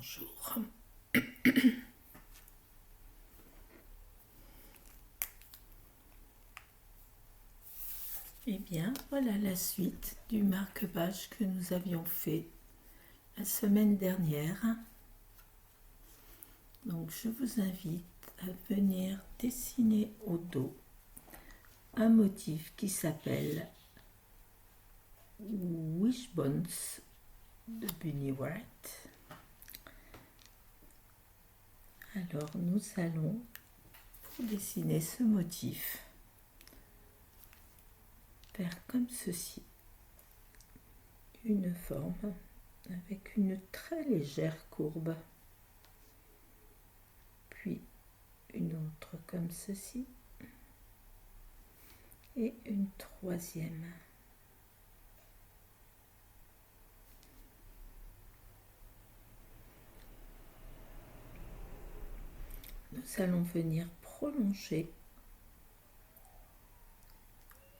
Bonjour. Eh bien, voilà la suite du marque-page que nous avions fait la semaine dernière. Donc, je vous invite à venir dessiner au dos un motif qui s'appelle Wishbones de Bunny Wright. Alors, nous allons, pour dessiner ce motif, faire comme ceci. Une forme avec une très légère courbe, puis une autre comme ceci, et une troisième. Nous allons venir prolonger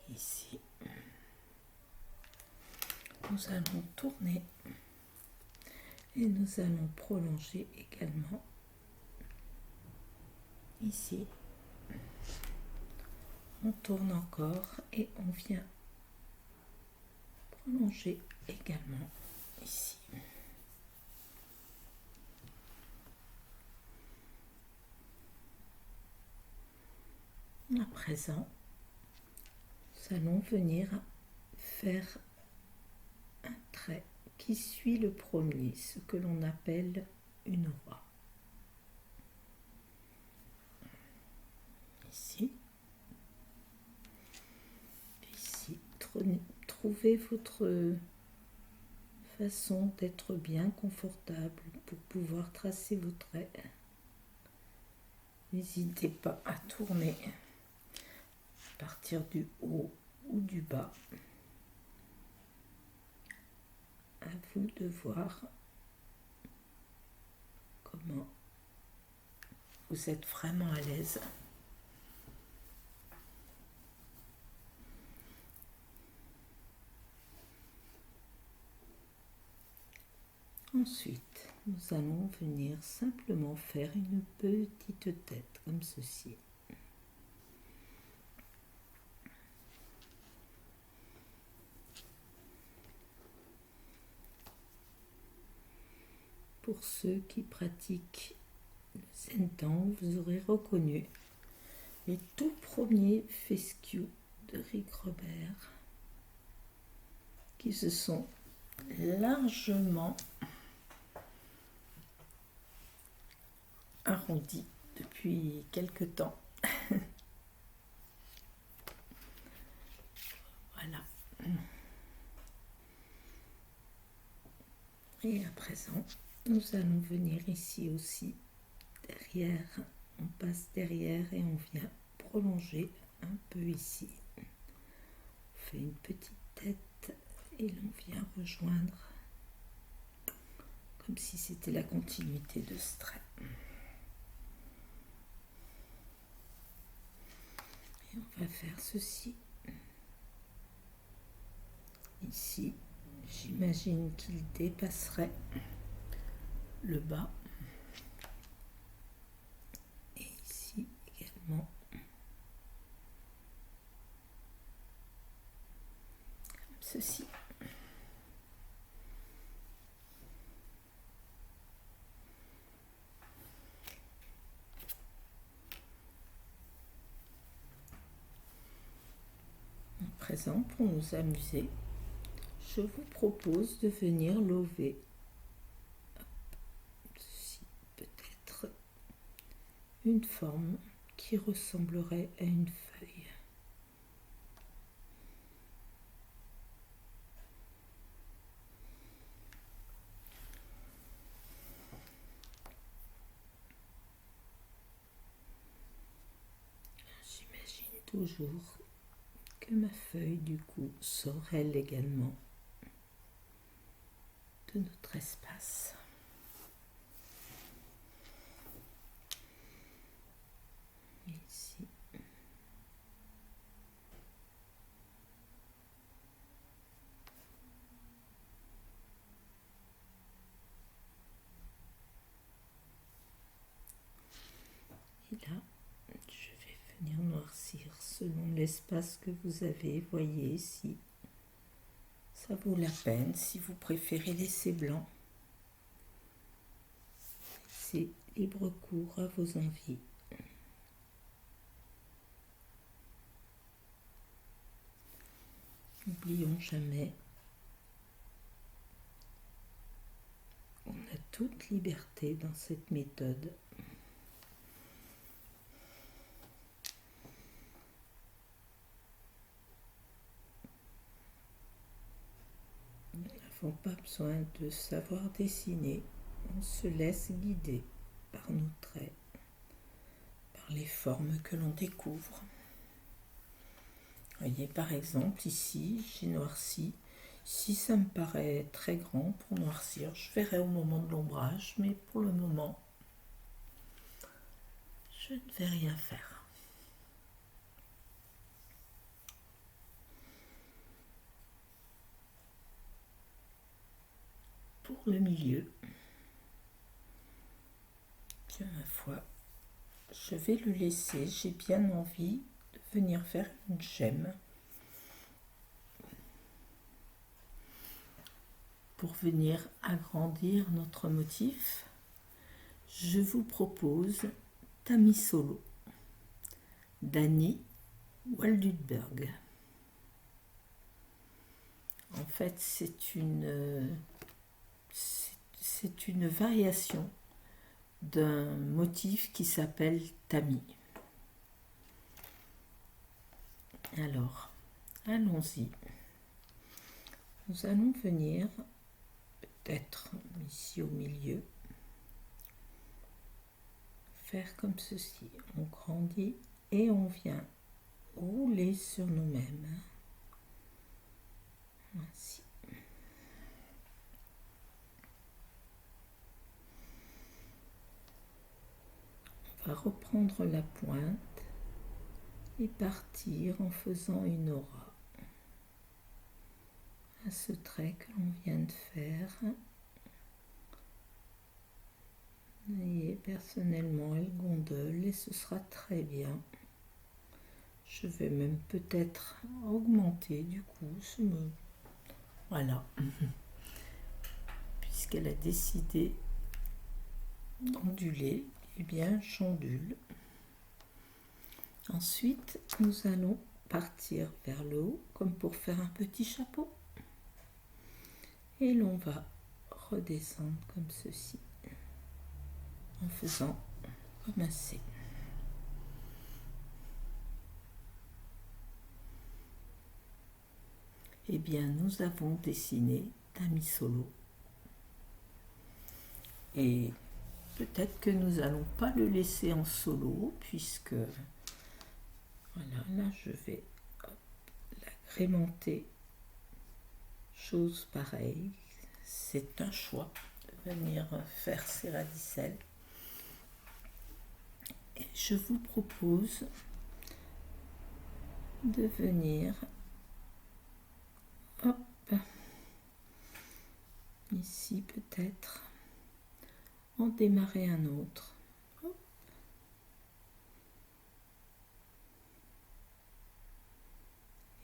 ici. Nous allons tourner et nous allons prolonger également ici. On tourne encore et on vient prolonger également ici. À présent, nous allons venir faire un trait qui suit le premier, ce que l'on appelle une oie. Ici. Ici. Trouvez votre façon d'être bien confortable pour pouvoir tracer vos traits. N'hésitez pas à tourner à partir du haut ou du bas. À vous de voir comment vous êtes vraiment à l'aise. Ensuite, nous allons venir simplement faire une petite tête comme ceci. Pour ceux qui pratiquent le Zen-Tang, vous aurez reconnu les tout premiers fescues de Rick Robert qui se sont largement arrondis depuis quelque temps. Voilà. Et à présent, nous allons venir ici aussi, derrière, on passe derrière et on vient prolonger un peu ici. On fait une petite tête et l'on vient rejoindre comme si c'était la continuité de ce trait. Et on va faire ceci. Ici, j'imagine qu'il dépasserait le bas. Et ici également. Comme ceci. À présent, pour nous amuser, je vous propose de venir lever ceci, peut-être une forme qui ressemblerait à une feuille. J'imagine toujours que ma feuille du coup sort elle également de notre espace. Ici. noircir selon l'espace que vous avez. Voyez si ça vaut la peine, si vous préférez laisser blanc. C'est libre cours à vos envies. N'oublions jamais, on a toute liberté dans cette méthode. Nous n'avons pas besoin de savoir dessiner, on se laisse guider par nos traits, par les formes que l'on découvre. Voyez, par exemple, ici, j'ai noirci. Si ça me paraît très grand pour noircir, je verrai au moment de l'ombrage, mais pour le moment, je ne vais rien faire. Pour le milieu, tiens, ma foi, je vais le laisser. J'ai bien envie de venir faire une gemme pour venir agrandir notre motif. Je vous propose Tamis Solo d'Annie Waldberg. En fait, c'est une variation d'un motif qui s'appelle tamis. Alors, allons-y. Nous allons venir peut-être ici au milieu faire comme ceci. On grandit et on vient rouler sur nous-mêmes. Ainsi. On va reprendre la pointe et partir en faisant une aura à ce trait que l'on vient de faire. Et personnellement, elle gondole et ce sera très bien. Je vais même peut-être augmenter du coup ce mot. Voilà. Puisqu'elle a décidé d'onduler, eh bien j'ondule. Ensuite, nous allons partir vers le haut comme pour faire un petit chapeau. Et l'on va redescendre comme ceci en faisant comme un C. Eh bien, nous avons dessiné Tamis Solo. Et peut-être que nous n'allons pas le laisser en solo, puisque voilà, là je vais l'agrémenter. Chose pareille, c'est un choix de venir faire ces radicelles. Et je vous propose de venir ici peut-être en démarrer un autre. Hop.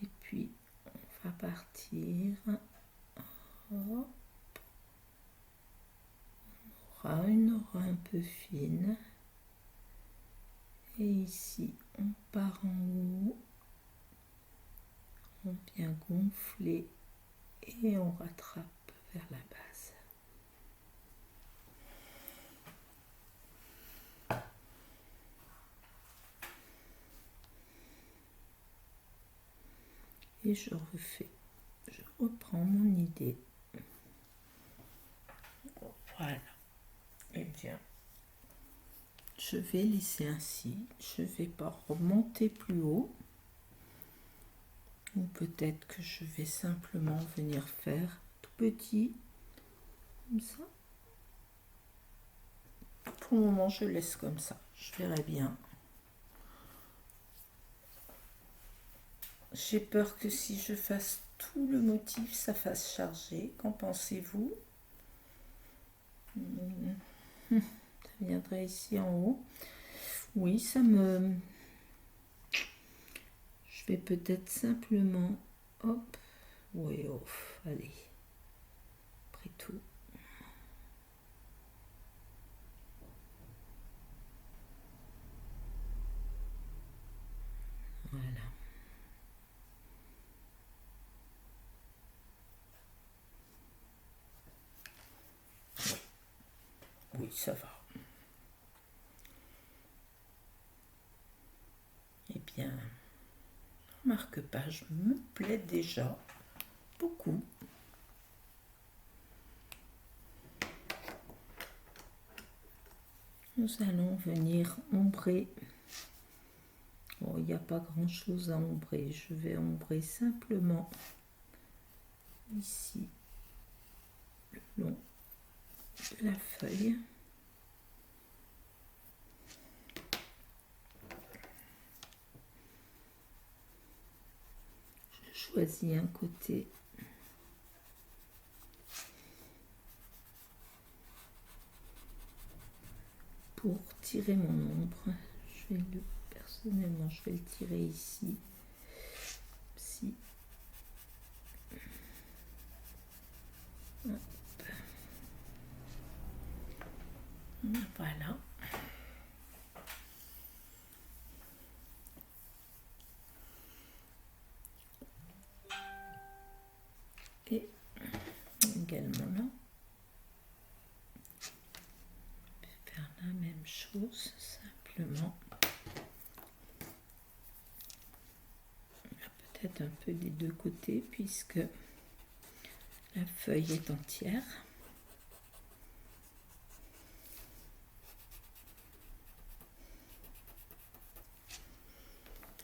Et puis on va partir. Hop. On aura une aura un peu fine. Et ici on part en haut. On vient gonfler et on rattrape vers la base. Et je reprends mon idée. Voilà. Et bien, je vais laisser ainsi. Je ne vais pas remonter plus haut. Ou peut-être que je vais simplement venir faire tout petit, comme ça. Pour le moment, je laisse comme ça. Je verrai bien. J'ai peur que si je fasse tout le motif, ça fasse charger. Qu'en pensez-vous? Ça viendrait ici en haut. Oui, ça me vais peut-être simplement, hop, oui, off, allez, après tout. Voilà. Oui, ça va. Eh bien, le marque-page me plaît déjà beaucoup. Nous allons venir ombrer. Bon, il n'y a pas grand chose à ombrer. Je vais ombrer simplement ici le long de la feuille. Je choisis un côté. Pour tirer mon ombre, personnellement, je vais le tirer ici. Si. Hop. Voilà. Et également là. Je vais faire la même chose, simplement. Peut-être un peu des deux côtés puisque la feuille est entière.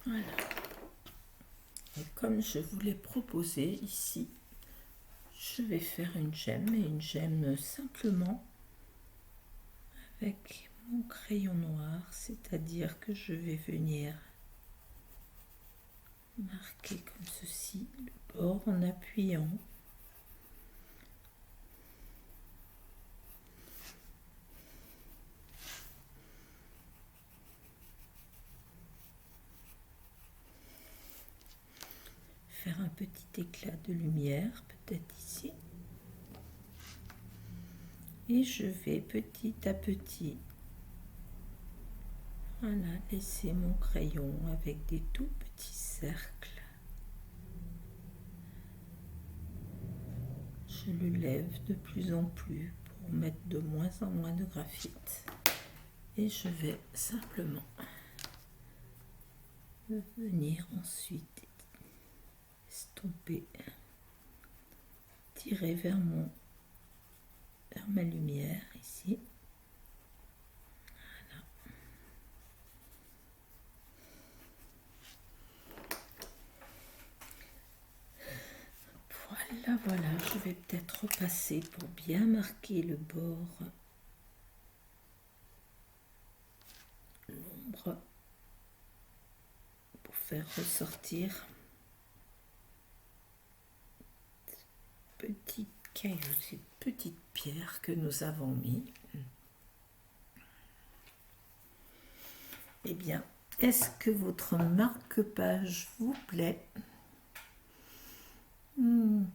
Voilà. Et comme je vous l'ai proposé ici, je vais faire une gemme, et une gemme simplement avec mon crayon noir, c'est-à-dire que je vais venir marquer comme ceci le bord en appuyant. Faire un petit éclat de lumière, peut-être ici. Et je vais petit à petit, voilà, laisser mon crayon avec des tout petits cercles. Je le lève de plus en plus pour mettre de moins en moins de graphite. Et je vais simplement venir ensuite estomper, tirer vers ma lumière ici. Voilà. Voilà, je vais peut-être repasser pour bien marquer le bord, l'ombre, pour faire ressortir ces petits cailloux, ces petites pierres que nous avons mis. Eh bien, est-ce que votre marque-page vous plaît?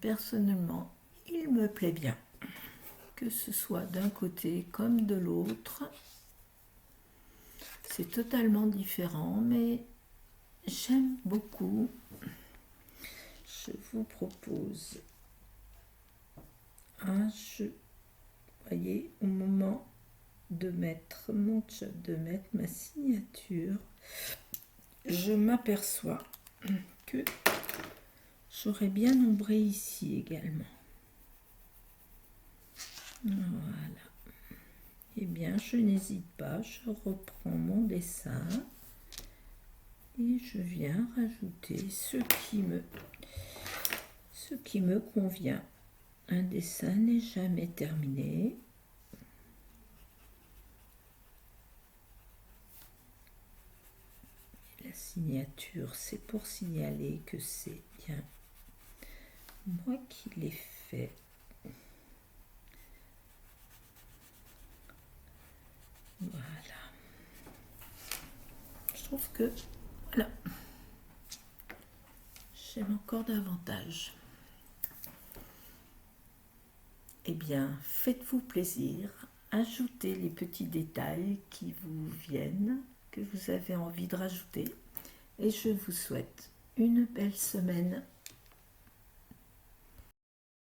Personnellement, il me plaît bien, que ce soit d'un côté comme de l'autre. C'est totalement différent, mais j'aime beaucoup. Je vous propose un jeu. Voyez, au moment de mettre ma signature, je m'aperçois que j'aurais bien ombré ici également. Voilà. Eh bien, je n'hésite pas, je reprends mon dessin et je viens rajouter ce qui me convient. Un dessin n'est jamais terminé. Et la signature, c'est pour signaler que c'est bien moi qui l'ai fait. Voilà. Je trouve que, voilà, j'aime encore davantage. Eh bien, faites-vous plaisir, ajoutez les petits détails qui vous viennent, que vous avez envie de rajouter, et je vous souhaite une belle semaine